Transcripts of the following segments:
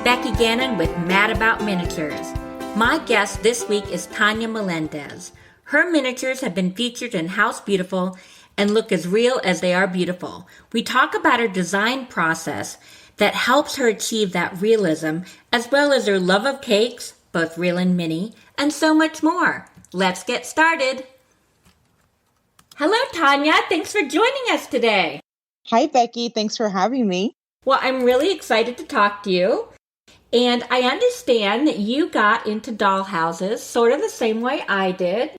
Becky Gannon with Mad About Miniatures. My guest this week is Tanya Melendez. Her miniatures have been featured in House Beautiful and look as real as they are beautiful. We talk about her design process that helps her achieve that realism, as well as her love of cakes, both real and mini, and so much more. Let's get started. Hello, Tanya. Thanks for joining us today. Hi, Becky. Thanks for having me. Well, I'm really excited to talk to you. And I understand that you got into dollhouses sort of the same way I did,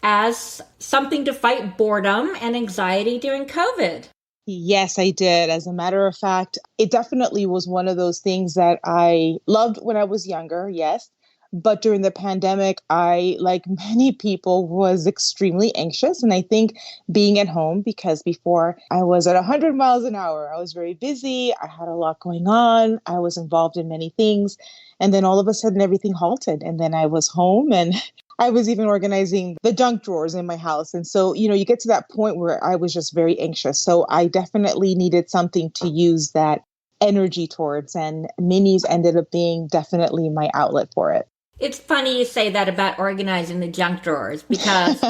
as something to fight boredom and anxiety during COVID. Yes, I did. As a matter of fact, it definitely was one of those things that I loved when I was younger, yes. But during the pandemic, I, like many people, was extremely anxious. And I think being at home, because before I was at 100 miles an hour, I was very busy. I had a lot going on. I was involved in many things. And then all of a sudden, everything halted. And then I was home and I was even organizing the junk drawers in my house. And so, you get to that point where I was just very anxious. So I definitely needed something to use that energy towards. And minis ended up being definitely my outlet for it. It's funny you say that about organizing the junk drawers, because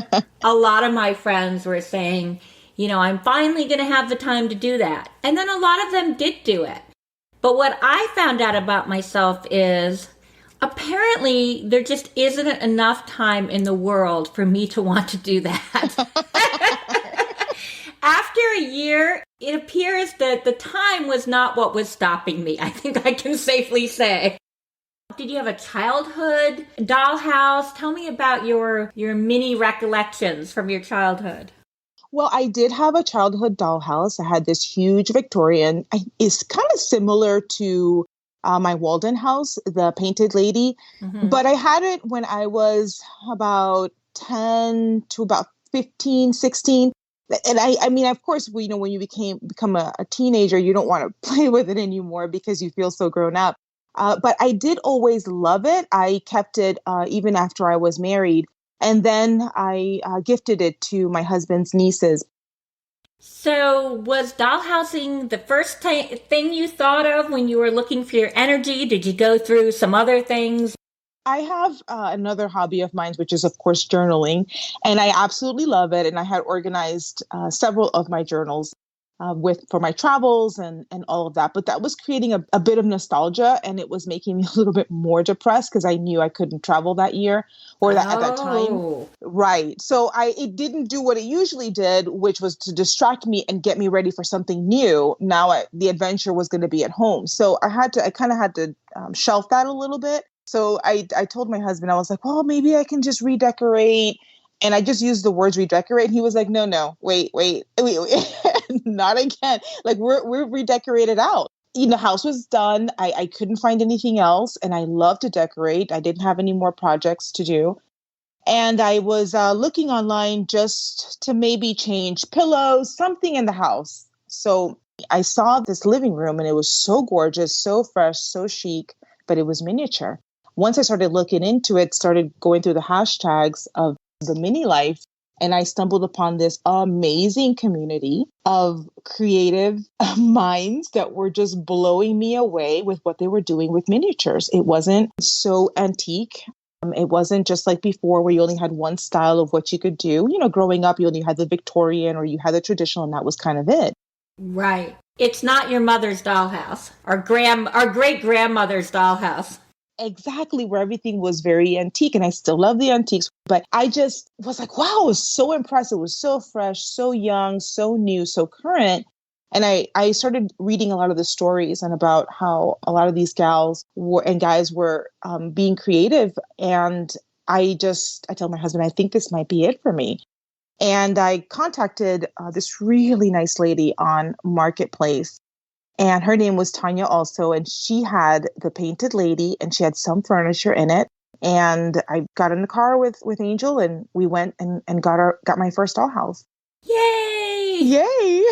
a lot of my friends were saying, I'm finally going to have the time to do that. And then a lot of them did do it. But what I found out about myself is apparently there just isn't enough time in the world for me to want to do that. After a year, it appears that the time was not what was stopping me. I think I can safely say. Did you have a childhood dollhouse? Tell me about your mini recollections from your childhood. Well, I did have a childhood dollhouse. I had this huge Victorian. It's kind of similar to my Walden house, the Painted Lady. Mm-hmm. But I had it when I was about 10 to about 15, 16. And I mean, of course, when you become a teenager, you don't want to play with it anymore because you feel so grown up. But I did always love it. I kept it even after I was married. And then I gifted it to my husband's nieces. So was dollhousing the first thing you thought of when you were looking for your energy? Did you go through some other things? I have another hobby of mine, which is, of course, journaling. And I absolutely love it. And I had organized several of my journals for my travels and all of that. But that was creating a bit of nostalgia, and it was making me a little bit more depressed because I knew I couldn't travel that year or at that time. Right. So it didn't do what it usually did, which was to distract me and get me ready for something new. Now the adventure was going to be at home. So I kind of had to shelf that a little bit. So I told my husband, I was like, well, maybe I can just redecorate. And I just used the words redecorate. He was like, no, wait, not again. Like we're redecorated out. The house was done. I couldn't find anything else. And I love to decorate. I didn't have any more projects to do. And I was looking online just to maybe change pillows, something in the house. So I saw this living room and it was so gorgeous, so fresh, so chic, but it was miniature. Once I started looking into it, started going through the hashtags of the mini life, and I stumbled upon this amazing community of creative minds that were just blowing me away with what they were doing with miniatures. It wasn't so antique. It wasn't just like before where you only had one style of what you could do. Growing up, you only had the Victorian or you had the traditional, and that was kind of it. Right. It's not your mother's dollhouse, our great-grandmother's dollhouse. Exactly, where everything was very antique, and I still love the antiques, but I just was like, wow, it was so impressive. It was so fresh, so young, so new, so current. And I started reading a lot of the stories and about how a lot of these gals and guys were being creative. And I told my husband, I think this might be it for me. And I contacted this really nice lady on Marketplace. And her name was Tanya also, and she had the Painted Lady, and she had some furniture in it. And I got in the car with Angel, and we went and got my first dollhouse. Yay! Yay!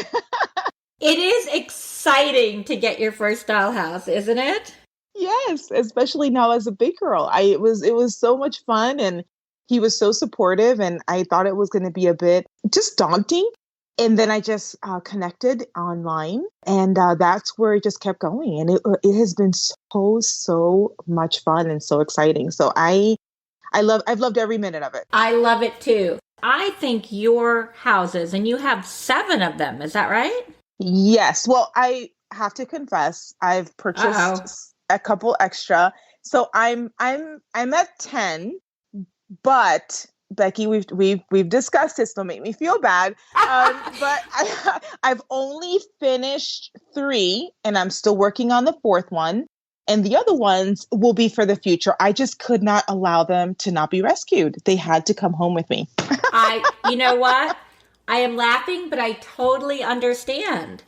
It is exciting to get your first dollhouse, isn't it? Yes, especially now as a big girl. It was so much fun, and he was so supportive, and I thought it was going to be a bit just daunting. And then I just connected online, and that's where it just kept going. And it has been so much fun and so exciting. So I've loved every minute of it. I love it too. I think your houses, and you have 7 of them, is that right? Yes. Well, I have to confess, I've Uh-oh. purchased a couple extra. So I'm at 10, but Becky, we've discussed this. Don't make me feel bad. But I've only finished 3, and I'm still working on the 4th one. And the other ones will be for the future. I just could not allow them to not be rescued. They had to come home with me. You know what? I am laughing, but I totally understand.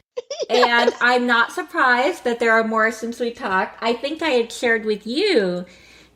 Yes. And I'm not surprised that there are more since we talked. I think I had shared with you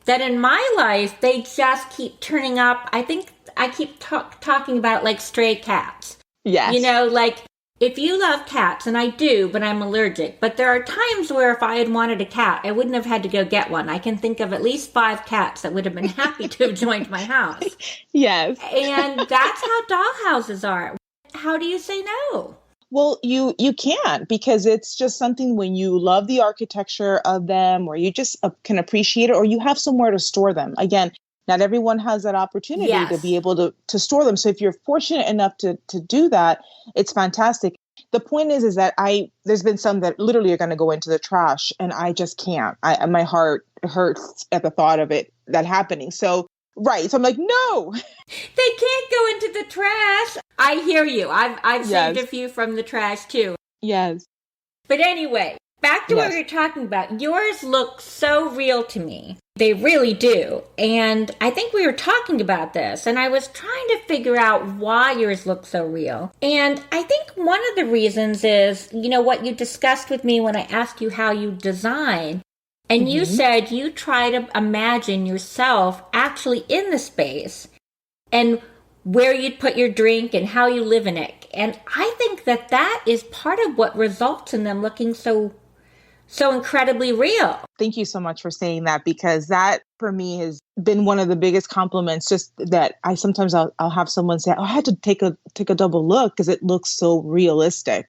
that in my life, they just keep turning up. I think I keep talking about like stray cats. Yes. You know, like if you love cats, and I do, but I'm allergic. But there are times where if I had wanted a cat, I wouldn't have had to go get one. I can think of at least 5 cats that would have been happy to have joined my house. Yes. And that's how dollhouses are. How do you say no? Well, you can't, because it's just something when you love the architecture of them, or you just can appreciate it, or you have somewhere to store them. Again, not everyone has that opportunity to Yes. be able to store them. So if you're fortunate enough to do that, it's fantastic. The point is that there's been some that literally are going to go into the trash, and I just can't. My heart hurts at the thought of that happening. So right. So I'm like, no. They can't go into the trash. I hear you. I've saved Yes. a few from the trash too. Yes. But anyway, back to what Yes. we were talking about. Yours look so real to me. They really do. And I think we were talking about this, and I was trying to figure out why yours look so real. And I think one of the reasons is, you know, what you discussed with me when I asked you how you design. And you said you try to imagine yourself actually in the space and where you'd put your drink and how you live in it. And I think that is part of what results in them looking so incredibly real. Thank you so much for saying that, because that for me has been one of the biggest compliments. Just that I'll have someone say, "Oh, I had to take a double look because it looks so realistic."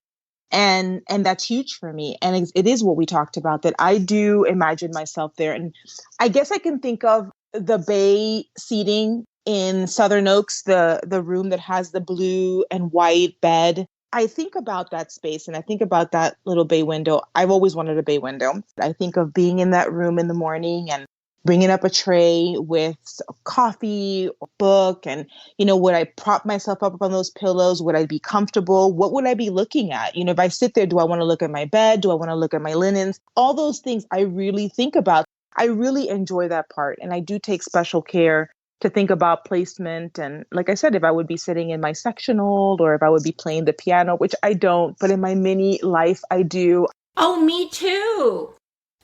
And that's huge for me. And it is what we talked about, that I do imagine myself there. And I guess I can think of the bay seating in Southern Oaks, the room that has the blue and white bed. I think about that space, and I think about that little bay window. I've always wanted a bay window. I think of being in that room in the morning and bringing up a tray with coffee or book. And, would I prop myself up on those pillows? Would I be comfortable? What would I be looking at? If I sit there, do I want to look at my bed? Do I want to look at my linens? All those things I really think about. I really enjoy that part. And I do take special care to think about placement. And like I said, if I would be sitting in my sectional, or if I would be playing the piano, which I don't, but in my mini life, I do. Oh, me too.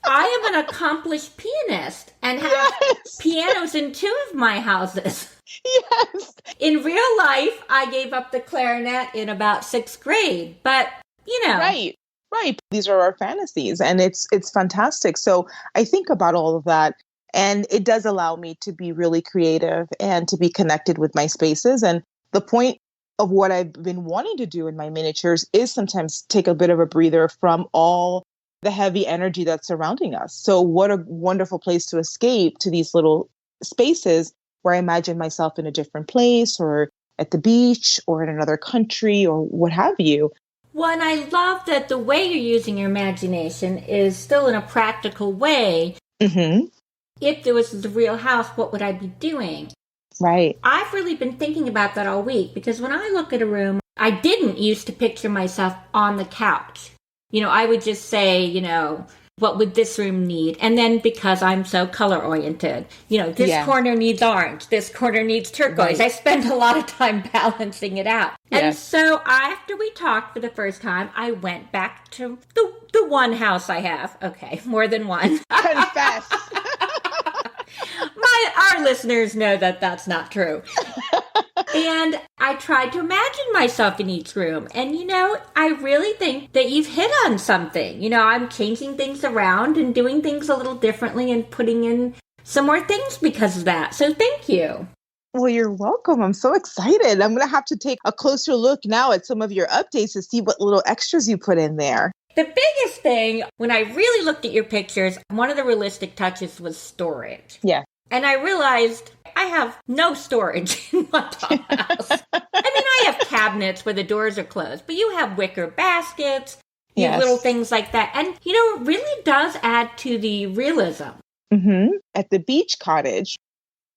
I am an accomplished pianist and have Yes. pianos in 2 of my houses. Yes. In real life, I gave up the clarinet in about 6th grade, but Right. Right. These are our fantasies, and it's fantastic. So I think about all of that, and it does allow me to be really creative and to be connected with my spaces. And the point of what I've been wanting to do in my miniatures is sometimes take a bit of a breather from all the heavy energy that's surrounding us. So what a wonderful place to escape to these little spaces where I imagine myself in a different place, or at the beach, or in another country, or what have you. Well, and I love that the way you're using your imagination is still in a practical way. Mm-hmm. If there was the real house, what would I be doing? Right. I've really been thinking about that all week, because when I look at a room, I didn't used to picture myself on the couch. I would just say, what would this room need? And then because I'm so color oriented, this corner needs orange, this corner needs turquoise. Right. I spend a lot of time balancing it out. Yes. And so after we talked for the first time, I went back to the one house I have. Okay, more than one. Confess. Our listeners know that that's not true. And I tried to imagine myself in each room. And, I really think that you've hit on something. I'm changing things around and doing things a little differently and putting in some more things because of that. So thank you. Well, you're welcome. I'm so excited. I'm going to have to take a closer look now at some of your updates to see what little extras you put in there. The biggest thing, when I really looked at your pictures, one of the realistic touches was storage. Yeah. And I realized I have no storage in my dollhouse. I have cabinets where the doors are closed, but you have wicker baskets, you have little things like that. And, it really does add to the realism. At the beach cottage,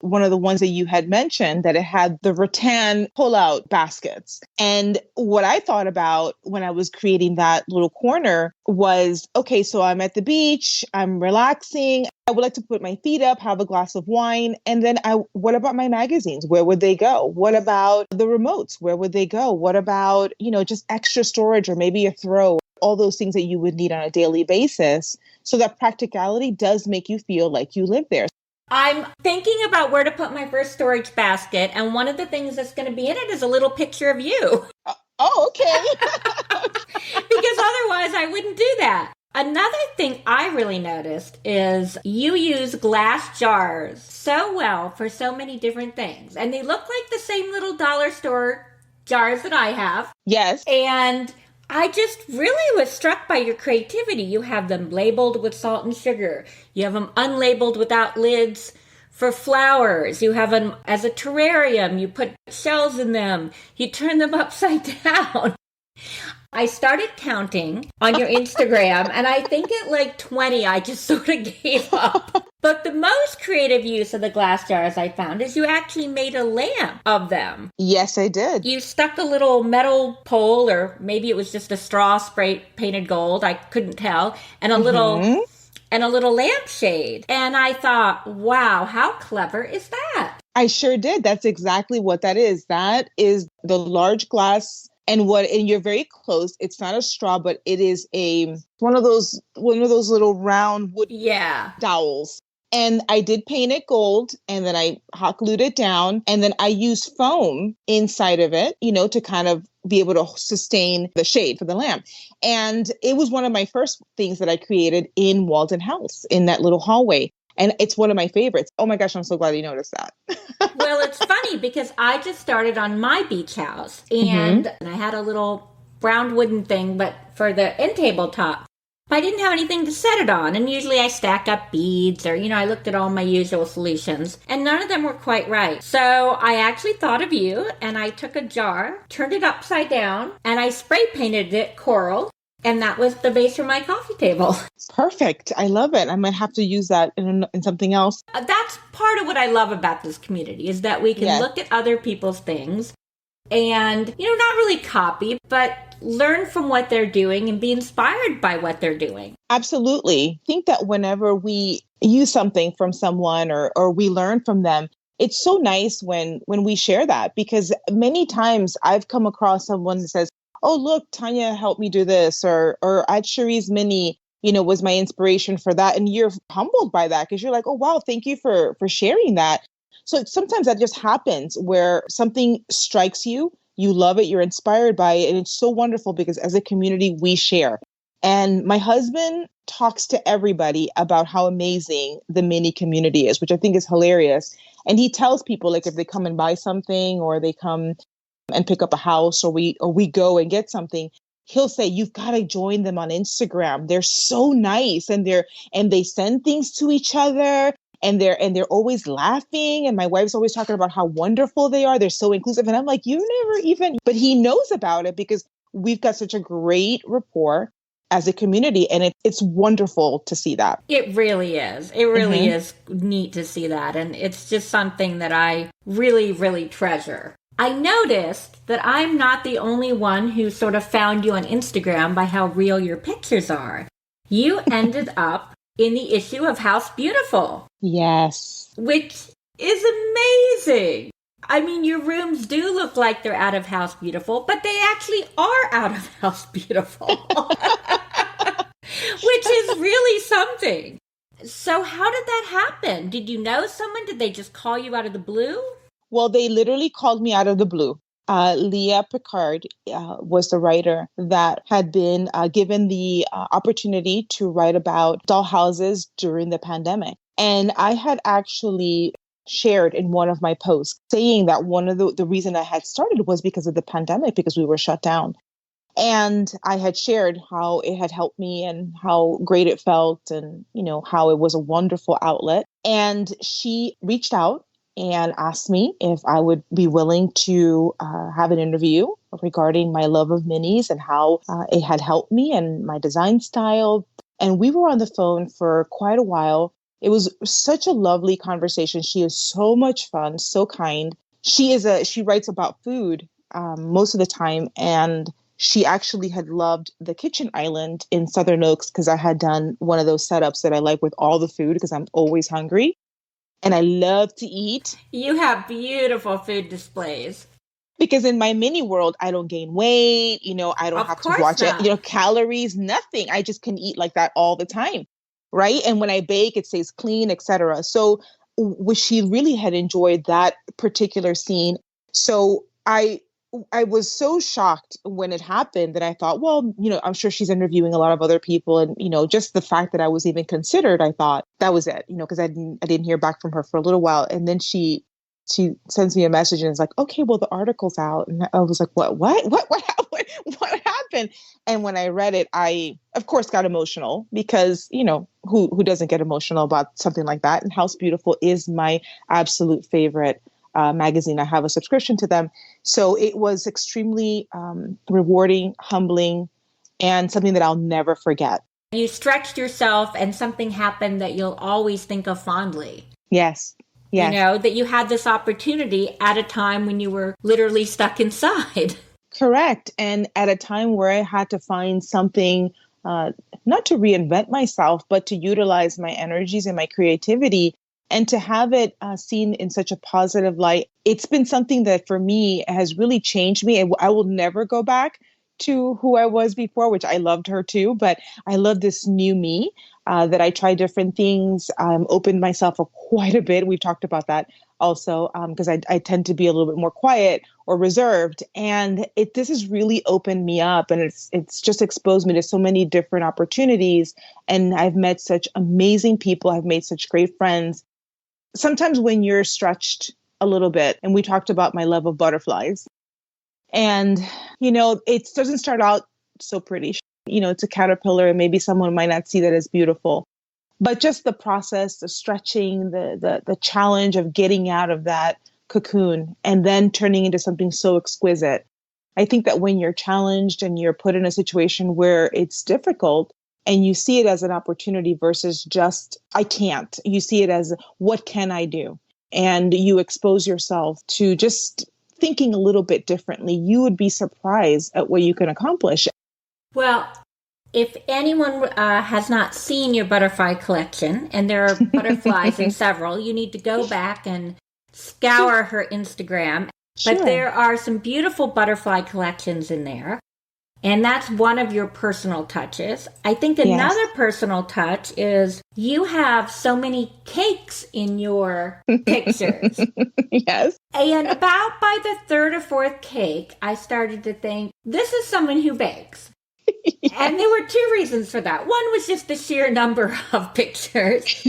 one of the ones that you had mentioned, that it had the rattan pull-out baskets. And what I thought about when I was creating that little corner was, okay, so I'm at the beach, I'm relaxing. I would like to put my feet up, have a glass of wine. And then what about my magazines? Where would they go? What about the remotes? Where would they go? What about, just extra storage or maybe a throw? All those things that you would need on a daily basis. So that practicality does make you feel like you live there. I'm thinking about where to put my first storage basket, and one of the things that's going to be in it is a little picture of you. Okay. Because otherwise I wouldn't do that. Another thing I really noticed is you use glass jars so well for so many different things. And they look like the same little dollar store jars that I have. Yes. And I just really was struck by your creativity. You have them labeled with salt and sugar. You have them unlabeled without lids for flowers. You have them as a terrarium. You put shells in them. You turn them upside down. I started counting on your Instagram, and I think at like 20, I just sort of gave up. But the most creative use of the glass jars I found is you actually made a lamp of them. Yes, I did. You stuck a little metal pole, or maybe it was just a straw spray painted gold, I couldn't tell, and a little lampshade. And I thought, wow, how clever is that? I sure did. That's exactly what that is. That is the large glass. And you're very close. It's not a straw, but it is one of those little round wood dowels. And I did paint it gold, and then I hot glued it down, and then I used foam inside of it, to kind of be able to sustain the shade for the lamp. And it was one of my first things that I created in Walden House, in that little hallway. And it's one of my favorites. Oh my gosh, I'm so glad you noticed that. Well, it's funny because I just started on my beach house, and I had a little brown wooden thing, but for the end tabletop, I didn't have anything to set it on. And usually I stack up beads, or, I looked at all my usual solutions, and none of them were quite right. So I actually thought of you, and I took a jar, turned it upside down, and I spray painted it coral. And that was the base for my coffee table. Perfect. I love it. I might have to use that in something else. That's part of what I love about this community, is that we can look at other people's things and, not really copy, but learn from what they're doing and be inspired by what they're doing. Absolutely. I think that whenever we use something from someone or we learn from them, it's so nice when we share that, because many times I've come across someone that says, oh, look, Tanya helped me do this, or at Cherie's Mini, was my inspiration for that. And you're humbled by that, because you're like, oh, wow, thank you for sharing that. So sometimes that just happens where something strikes you, you love it, you're inspired by it. And it's so wonderful because as a community, we share. And my husband talks to everybody about how amazing the Mini community is, which I think is hilarious. And he tells people, like, if they come and buy something, or they come and pick up a house, or we go and get something, he'll say, you've got to join them on Instagram. They're so nice, and they send things to each other, and they're always laughing. And my wife's always talking about how wonderful they are. They're so inclusive. And I'm like, you never even, but he knows about it because we've got such a great rapport as a community. And it's wonderful to see that. It really is. It really is neat to see that. And it's just something that I really, really treasure. I noticed that I'm not the only one who sort of found you on Instagram by how real your pictures are. You ended up in the issue of House Beautiful. Yes. Which is amazing. I mean, your rooms do look like they're out of House Beautiful, but they actually are out of House Beautiful. Which is really something. So how did that happen? Did you know someone? Did they just call you out of the blue? Well, they literally called me out of the blue. Leah Picard was the writer that had been given the opportunity to write about doll houses during the pandemic. And I had actually shared in one of my posts saying that one of the reason I had started was because of the pandemic, because we were shut down. And I had shared how it had helped me and how great it felt and, how it was a wonderful outlet. And she reached out and asked me if I would be willing to have an interview regarding my love of minis and how it had helped me and my design style. And we were on the phone for quite a while. It was such a lovely conversation. She is so much fun, so kind. She writes about food most of the time. And she actually had loved the kitchen island in Southern Oaks because I had done one of those setups that I like with all the food because I'm always hungry and I love to eat. You have beautiful food displays. Because in my mini world, I don't gain weight, I don't have to watch it, calories, nothing. I just can eat like that all the time. Right. And when I bake, it stays clean, etc. So she really had enjoyed that particular scene. So I was so shocked when it happened that I thought, well, I'm sure she's interviewing a lot of other people. And, just the fact that I was even considered, I thought that was it, because I didn't hear back from her for a little while. And then she sends me a message and is like, okay, well, the article's out. And I was like, what happened? And when I read it, I, of course, got emotional because, who doesn't get emotional about something like that? And House Beautiful is my absolute favorite magazine. I have a subscription to them. So it was extremely rewarding, humbling, and something that I'll never forget. You stretched yourself and something happened that you'll always think of fondly. Yes. Yes. That you had this opportunity at a time when you were literally stuck inside. Correct. And at a time where I had to find something, not to reinvent myself, but to utilize my energies and my creativity. And to have it seen in such a positive light, it's been something that for me has really changed me. I will never go back to who I was before, which I loved her too. But I love this new me that I try different things, opened myself up quite a bit. We've talked about that also because I tend to be a little bit more quiet or reserved. And this has really opened me up and it's just exposed me to so many different opportunities. And I've met such amazing people. I've made such great friends. Sometimes when you're stretched a little bit, and we talked about my love of butterflies, and, it doesn't start out so pretty. It's a caterpillar and maybe someone might not see that as beautiful, but just the process, the stretching, the challenge of getting out of that cocoon and then turning into something so exquisite. I think that when you're challenged and you're put in a situation where it's difficult, and you see it as an opportunity versus just, I can't. You see it as, what can I do? And you expose yourself to just thinking a little bit differently. You would be surprised at what you can accomplish. Well, if anyone has not seen your butterfly collection, and there are butterflies in several, you need to go back and scour her Instagram. Sure. But there are some beautiful butterfly collections in there. And that's one of your personal touches. I think another personal touch is you have so many cakes in your pictures. Yes. And about by the third or fourth cake, I started to think, this is someone who bakes. Yes. And there were two reasons for that. One was just the sheer number of pictures.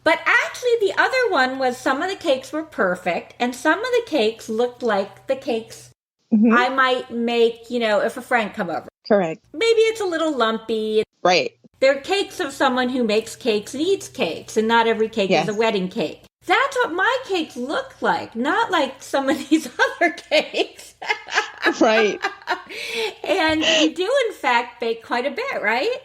But actually the other one was some of the cakes were perfect. And some of the cakes looked like the cakes I might make, if a friend come over. Correct. Maybe it's a little lumpy. Right. They're cakes of someone who makes cakes and eats cakes, and not every cake is a wedding cake. That's what my cakes look like, not like some of these other cakes. Right. And you do, in fact, bake quite a bit, right?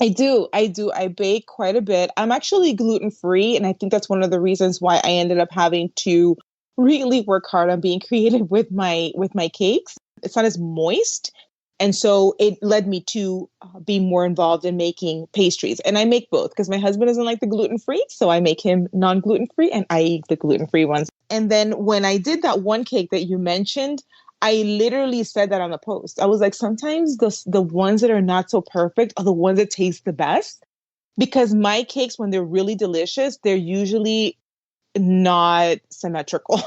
I do. I bake quite a bit. I'm actually gluten-free, and I think that's one of the reasons why I ended up having to really work hard on being creative with my cakes. It's not as moist. And so it led me to be more involved in making pastries. And I make both because my husband doesn't like the gluten-free. So I make him non-gluten-free and I eat the gluten-free ones. And then when I did that one cake that you mentioned, I literally said that on the post. I was like, sometimes the ones that are not so perfect are the ones that taste the best. Because my cakes, when they're really delicious, they're usually not symmetrical.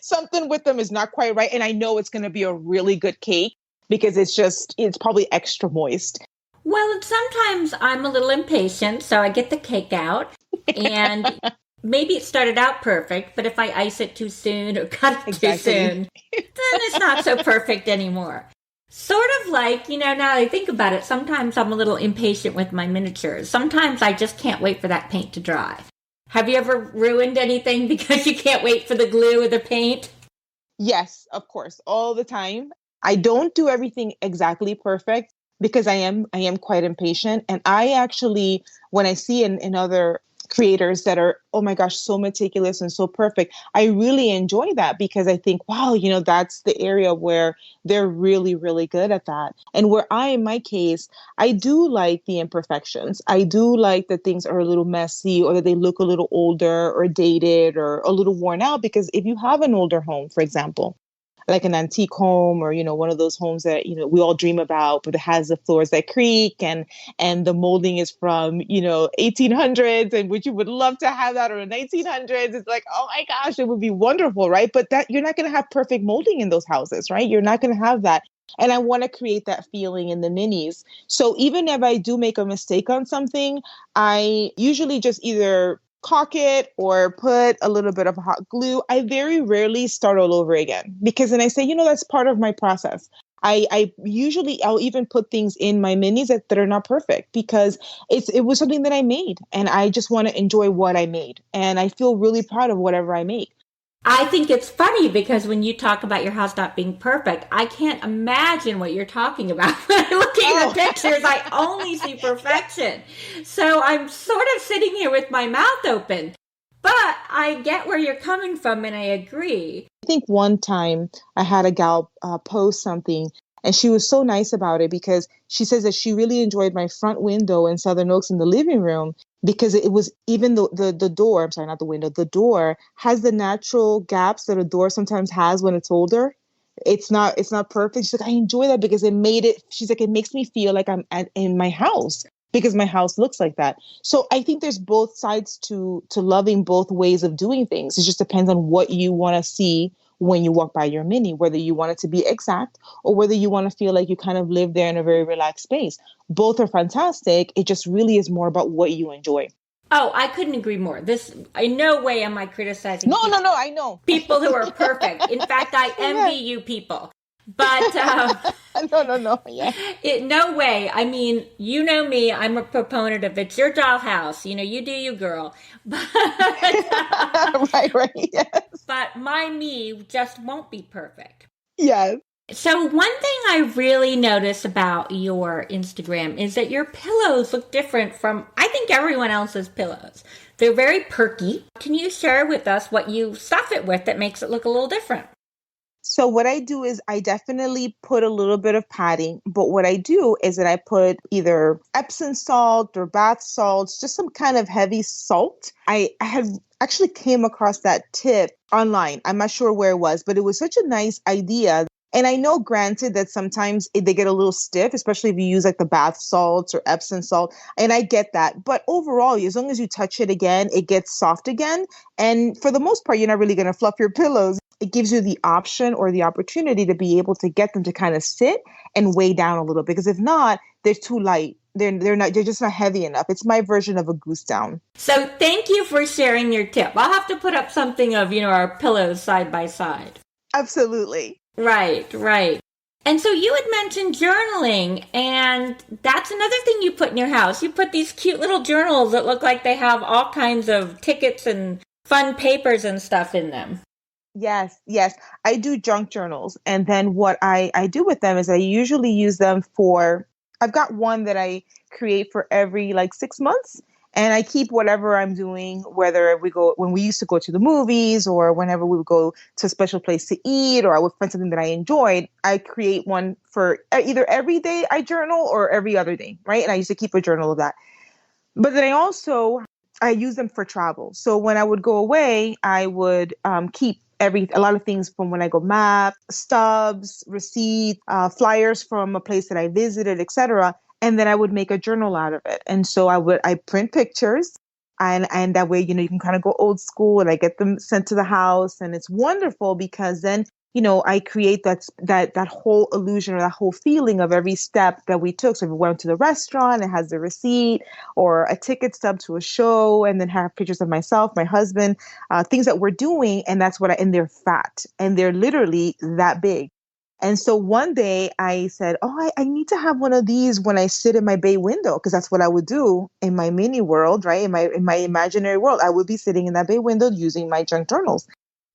Something with them is not quite right. And I know it's going to be a really good cake because it's probably extra moist. Well, and sometimes I'm a little impatient, so I get the cake out and Maybe it started out perfect, but if I ice it too soon or cut it too Exactly. soon, then it's not so perfect anymore. Sort of like, now that I think about it, sometimes I'm a little impatient with my miniatures. Sometimes I just can't wait for that paint to dry. Have you ever ruined anything because you can't wait for the glue or the paint? Yes, of course, all the time. I don't do everything exactly perfect because I am quite impatient. And I actually, when I see in other creators that are, oh my gosh, so meticulous and so perfect, I really enjoy that because I think, wow, that's the area where they're really, really good at that. And where in my case, I do like the imperfections. I do like that things are a little messy or that they look a little older or dated or a little worn out. Because if you have an older home, for example, like an antique home or one of those homes that we all dream about, but it has the floors that creak and the molding is from 1800s, and which you would love to have that, or the 1900s. It's like, oh my gosh, it would be wonderful, right? But that you're not going to have perfect molding in those houses, right? You're not going to have that. And I want to create that feeling in the minis. So even if I do make a mistake on something, I usually just either caulk it or put a little bit of hot glue. I very rarely start all over again because then I say, that's part of my process. I usually I'll even put things in my minis that are not perfect because it was something that I made and I just want to enjoy what I made. And I feel really proud of whatever I make. I think it's funny because when you talk about your house not being perfect, I can't imagine what you're talking about. When I'm looking at Oh, the pictures, I only see perfection. So I'm sort of sitting here with my mouth open. But I get where you're coming from and I agree. I think one time I had a gal post something and she was so nice about it because she says that she really enjoyed my front window in Southern Oaks in the living room because it was even the door, I'm sorry, not the window, the door has the natural gaps that a door sometimes has when it's older. It's not perfect. She's like, I enjoy that because she's like, it makes me feel like in my house because my house looks like that. So I think there's both sides to loving both ways of doing things. It just depends on what you want to see when you walk by your mini, whether you want it to be exact or whether you want to feel like you kind of live there in a very relaxed space. Both are fantastic. It just really is more about what you enjoy. Oh, I couldn't agree more. This, in no way am I criticizing No, no, people, no, I know. people who are perfect. In fact, I envy Yeah. you people. But No, no, no. Yeah. no way. I mean, you know me. I'm a proponent of it's your dollhouse. You do you, girl. But Right, right. Yes. but my me just won't be perfect. Yes. So one thing I really notice about your Instagram is that your pillows look different from I think everyone else's pillows. They're very perky. Can you share with us what you stuff it with that makes it look a little different? So what I do is I definitely put a little bit of padding, but what I do is that I put either Epsom salt or bath salts, just some kind of heavy salt. I had actually came across that tip online. I'm not sure where it was, but it was such a nice idea. And I know, granted, that sometimes they get a little stiff, especially if you use like the bath salts or Epsom salt. And I get that. But overall, as long as you touch it again, it gets soft again. And for the most part, you're not really going to fluff your pillows. It gives you the option or the opportunity to be able to get them to kind of sit and weigh down a little bit. Because if not, they're too light. They're just not heavy enough. It's my version of a goose down. So thank you for sharing your tip. I'll have to put up something of, our pillows side by side. Absolutely. Right, right. And so you had mentioned journaling, and that's another thing you put in your house. You put these cute little journals that look like they have all kinds of tickets and fun papers and stuff in them. Yes, yes. I do junk journals. And then what I do with them is I usually use them I've got one that I create for every like 6 months. And I keep whatever I'm doing, whether when we used to go to the movies or whenever we would go to a special place to eat, or I would find something that I enjoyed, I create one for either every day I journal or every other day, right? And I used to keep a journal of that. But then I use them for travel. So when I would go away, I would keep a lot of things from when I go, map, stubs, receipt, flyers from a place that I visited, etc. And then I would make a journal out of it. And so I print pictures, and that way, you can kind of go old school, and I get them sent to the house, and it's wonderful because then I create that whole illusion or that whole feeling of every step that we took. So if we went to the restaurant, it has the receipt or a ticket stub to a show, and then have pictures of myself, my husband, things that we're doing. And that's and they're fat and they're literally that big. And so one day I said, oh, I need to have one of these when I sit in my bay window, because that's what I would do in my mini world, right? In my imaginary world, I would be sitting in that bay window using my junk journals.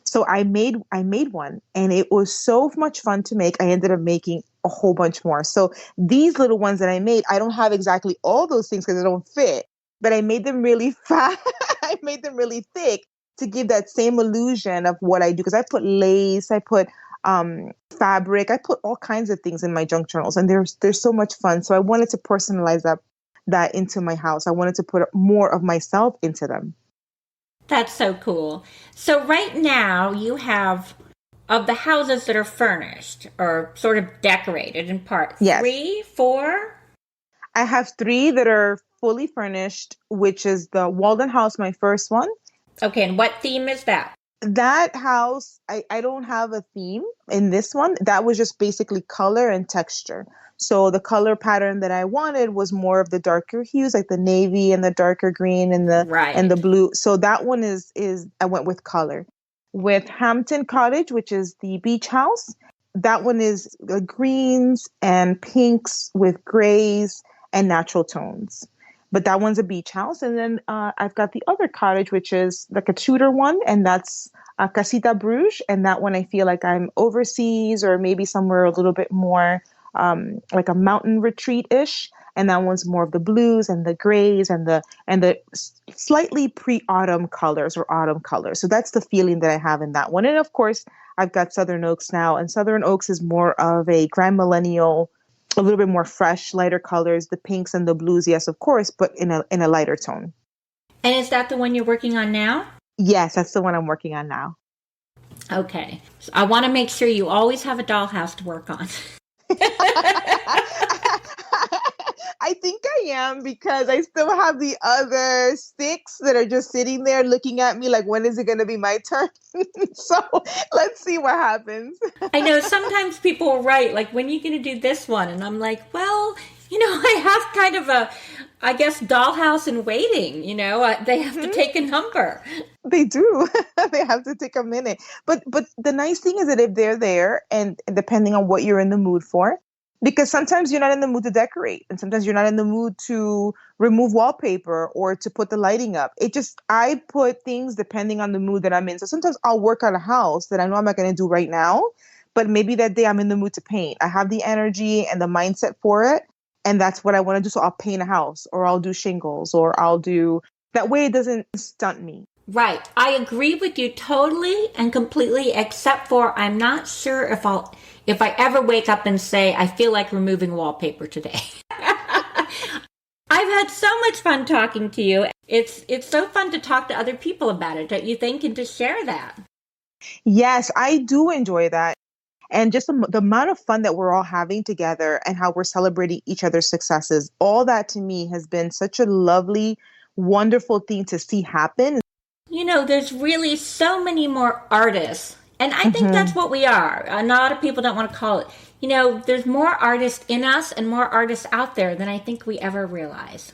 So I made one, and it was so much fun to make. I ended up making a whole bunch more. So these little ones that I made, I don't have exactly all those things because they don't fit, but I made them really fat. I made them really thick to give that same illusion of what I do. Because I put lace, I put fabric, I put all kinds of things in my junk journals, and they're so much fun. So I wanted to personalize that into my house. I wanted to put more of myself into them. That's so cool. So right now you have, of the houses that are furnished or sort of decorated in part, Yes. three, four? I have three that are fully furnished, which is the Walden House, my first one. Okay, and what theme is that? That house, I don't have a theme in this one. That was just basically color and texture. So the color pattern that I wanted was more of the darker hues, like the navy and the darker green and the Right. blue. So that one is I went with color. With Hampton Cottage, which is the beach house, that one is greens and pinks with grays and natural tones. But that one's a beach house. And then I've got the other cottage, which is like a Tudor one, and that's Casita Bruges. And that one I feel like I'm overseas or maybe somewhere a little bit more like a mountain retreat ish. And that one's more of the blues and the grays and the slightly pre-autumn colors or autumn colors. So that's the feeling that I have in that one. And of course, I've got Southern Oaks now, and Southern Oaks is more of a grand millennial, a little bit more fresh, lighter colors, the pinks and the blues, yes, of course, but in a lighter tone. And is that the one you're working on now? Yes, that's the one I'm working on now. Okay. So I want to make sure you always have a dollhouse to work on. I think I am, because I still have the other six that are just sitting there looking at me like, when is it going to be my turn? So let's see what happens. I know sometimes people will write, like, when are you going to do this one? And I'm like, well, I have kind of I guess, dollhouse in waiting. They have to Mhm. take a number. They do. They have to take a minute. But the nice thing is that if they're there, and depending on what you're in the mood for, because sometimes you're not in the mood to decorate, and sometimes you're not in the mood to remove wallpaper or to put the lighting up. I put things depending on the mood that I'm in. So sometimes I'll work on a house that I know I'm not going to do right now, but maybe that day I'm in the mood to paint. I have the energy and the mindset for it, and that's what I want to do. So I'll paint a house, or I'll do shingles, or I'll do that way. It doesn't stunt me. Right. I agree with you totally and completely, except for I'm not sure if I ever wake up and say I feel like removing wallpaper today. I've had so much fun talking to you. It's so fun to talk to other people about it, don't you think, and to share that. Yes, I do enjoy that. And just the amount of fun that we're all having together and how we're celebrating each other's successes, all that to me has been such a lovely, wonderful thing to see happen. There's really so many more artists. And I think that's Mhm. what we are. A lot of people don't want to call it. There's more artists in us and more artists out there than I think we ever realize.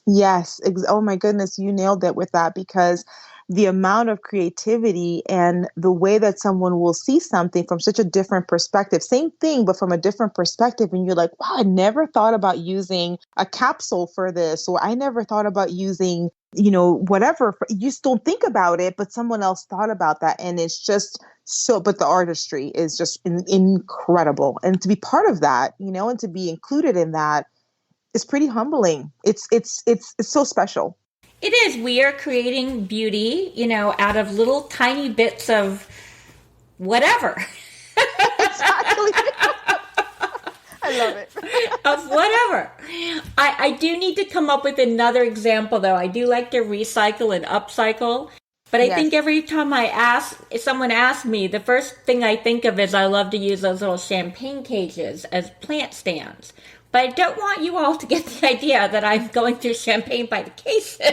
Yes. Oh my goodness, you nailed it with that, because the amount of creativity and the way that someone will see something from such a different perspective, same thing, but from a different perspective. And you're like, wow, I never thought about using a capsule for this, or I never thought about using, whatever. You just don't think about it, but someone else thought about that. And it's just so, but the artistry is just incredible. And to be part of that, and to be included in that is pretty humbling. It's so special. It is. We are creating beauty, out of little tiny bits of whatever. Exactly. I love it. Of whatever. I do need to come up with another example, though. I do like to recycle and upcycle. But I think Yes. every time if someone asks me, the first thing I think of is I love to use those little champagne cages as plant stands. But I don't want you all to get the idea that I'm going through champagne by the cases.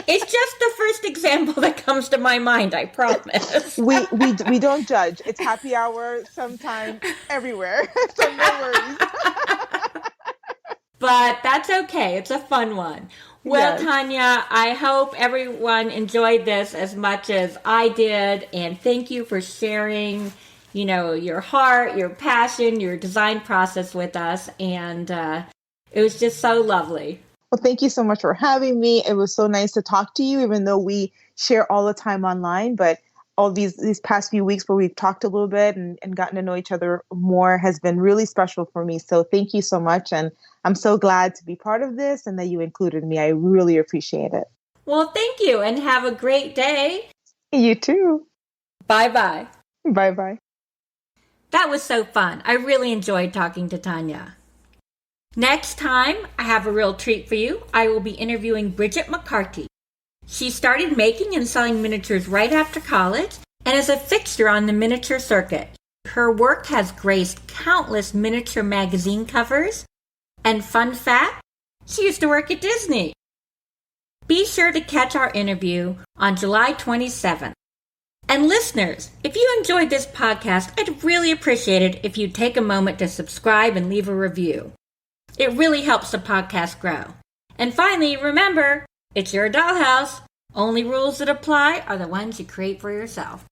It's just the first example that comes to my mind, I promise. We don't judge. It's happy hour sometime everywhere. So no worries. But that's okay. It's a fun one. Well, Yes. Tanya, I hope everyone enjoyed this as much as I did. And thank you for sharing, your heart, your passion, your design process with us. And it was just so lovely. Well, thank you so much for having me. It was so nice to talk to you, even though we share all the time online. But all these past few weeks where we've talked a little bit and gotten to know each other more has been really special for me. So thank you so much. And I'm so glad to be part of this and that you included me. I really appreciate it. Well, thank you and have a great day. You too. Bye-bye. Bye-bye. That was so fun. I really enjoyed talking to Tanya. Next time, I have a real treat for you. I will be interviewing Bridget McCarthy. She started making and selling miniatures right after college and is a fixture on the miniature circuit. Her work has graced countless miniature magazine covers. And fun fact, she used to work at Disney. Be sure to catch our interview on July 27th. And listeners, if you enjoyed this podcast, I'd really appreciate it if you'd take a moment to subscribe and leave a review. It really helps the podcast grow. And finally, remember, it's your dollhouse. Only rules that apply are the ones you create for yourself.